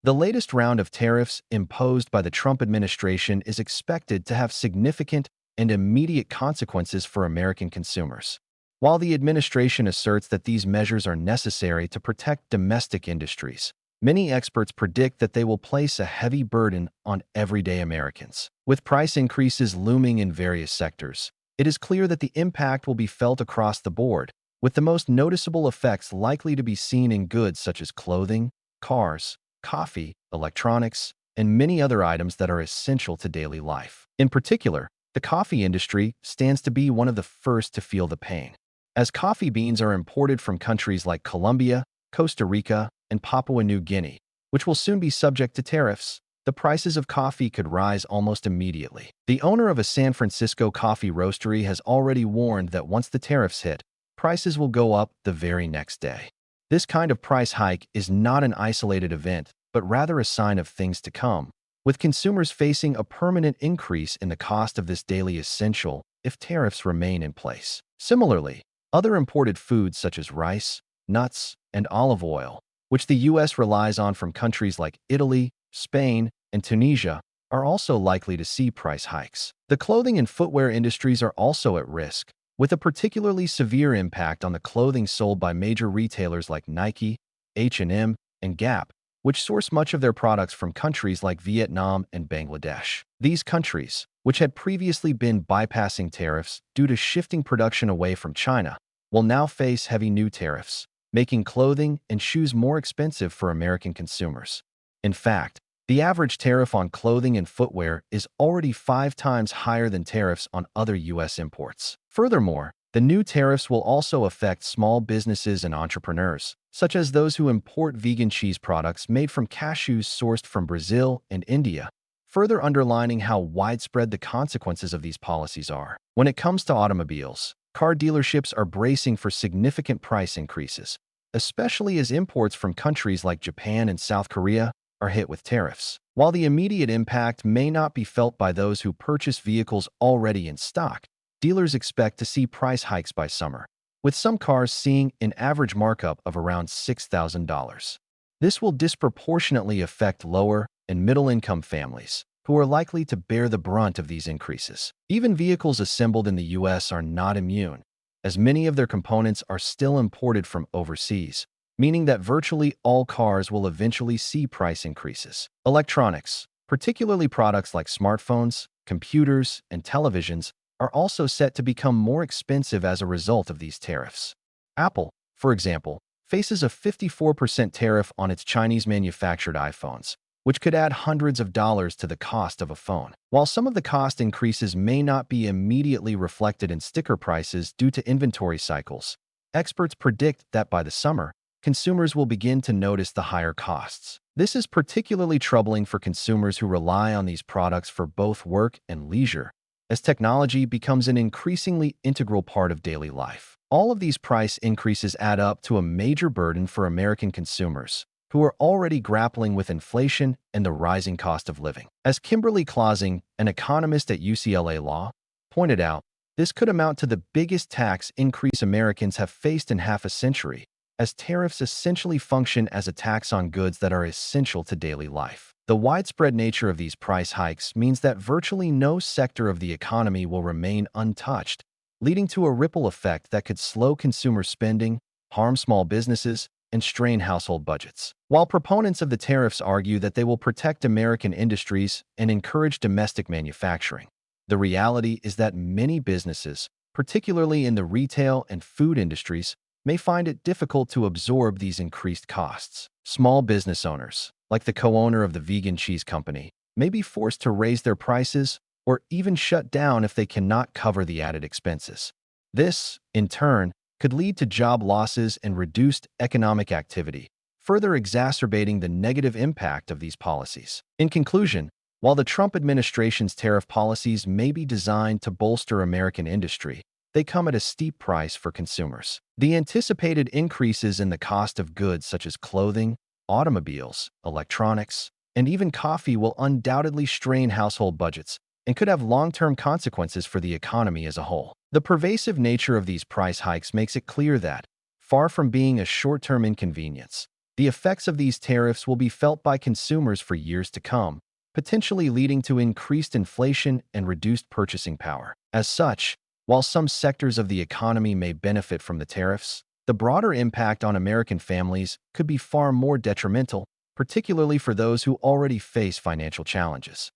The latest round of tariffs imposed by the Trump administration is expected to have significant and immediate consequences for American consumers. While the administration asserts that these measures are necessary to protect domestic industries, many experts predict that they will place a heavy burden on everyday Americans. With price increases looming in various sectors, it is clear that the impact will be felt across the board, with the most noticeable effects likely to be seen in goods such as clothing, cars, coffee, electronics, and many other items that are essential to daily life. In particular, the coffee industry stands to be one of the first to feel the pain, as coffee beans are imported from countries like Colombia, Costa Rica, and Papua New Guinea, which will soon be subject to tariffs. The prices of coffee could rise almost immediately. The owner of a San Francisco coffee roastery has already warned that once the tariffs hit, prices will go up the very next day. This kind of price hike is not an isolated event, but rather a sign of things to come, with consumers facing a permanent increase in the cost of this daily essential if tariffs remain in place. Similarly, other imported foods such as rice, nuts, and olive oil, which the U.S. relies on from countries like Italy, Spain, and Tunisia, are also likely to see price hikes. The clothing and footwear industries are also at risk, with a particularly severe impact on the clothing sold by major retailers like Nike, H&M, and Gap, which source much of their products from countries like Vietnam and Bangladesh. These countries, which had previously been bypassing tariffs due to shifting production away from China, will now face heavy new tariffs, making clothing and shoes more expensive for American consumers. In fact, the average tariff on clothing and footwear is already 5 times higher than tariffs on other U.S. imports. Furthermore, the new tariffs will also affect small businesses and entrepreneurs, such as those who import vegan cheese products made from cashews sourced from Brazil and India, further underlining how widespread the consequences of these policies are. When it comes to automobiles, car dealerships are bracing for significant price increases, especially as imports from countries like Japan and South Korea are hit with tariffs. While the immediate impact may not be felt by those who purchase vehicles already in stock, dealers expect to see price hikes by summer, with some cars seeing an average markup of around $6,000. This will disproportionately affect lower and middle-income families, who are likely to bear the brunt of these increases. Even vehicles assembled in the U.S. are not immune, as many of their components are still imported from overseas, meaning that virtually all cars will eventually see price increases. Electronics, particularly products like smartphones, computers, and televisions, are also set to become more expensive as a result of these tariffs. Apple, for example, faces a 54% tariff on its Chinese-manufactured iPhones, which could add hundreds of dollars to the cost of a phone. While some of the cost increases may not be immediately reflected in sticker prices due to inventory cycles, experts predict that by the summer, consumers will begin to notice the higher costs. This is particularly troubling for consumers who rely on these products for both work and leisure, as technology becomes an increasingly integral part of daily life. All of these price increases add up to a major burden for American consumers, who are already grappling with inflation and the rising cost of living. As Kimberly Clausing, an economist at UCLA Law, pointed out, this could amount to the biggest tax increase Americans have faced in half a century, as tariffs essentially function as a tax on goods that are essential to daily life. The widespread nature of these price hikes means that virtually no sector of the economy will remain untouched, leading to a ripple effect that could slow consumer spending, harm small businesses, and strain household budgets. While proponents of the tariffs argue that they will protect American industries and encourage domestic manufacturing, the reality is that many businesses, particularly in the retail and food industries, may find it difficult to absorb these increased costs. Small business owners, like the co-owner of the vegan cheese company, may be forced to raise their prices or even shut down if they cannot cover the added expenses. This, in turn, could lead to job losses and reduced economic activity, further exacerbating the negative impact of these policies. In conclusion, while the Trump administration's tariff policies may be designed to bolster American industry, they come at a steep price for consumers. The anticipated increases in the cost of goods such as clothing, automobiles, electronics, and even coffee will undoubtedly strain household budgets and could have long-term consequences for the economy as a whole. The pervasive nature of these price hikes makes it clear that, far from being a short-term inconvenience, The effects of these tariffs will be felt by consumers for years to come, potentially leading to increased inflation and reduced purchasing power. As such, while some sectors of the economy may benefit from the tariffs, the broader impact on American families could be far more detrimental, particularly for those who already face financial challenges.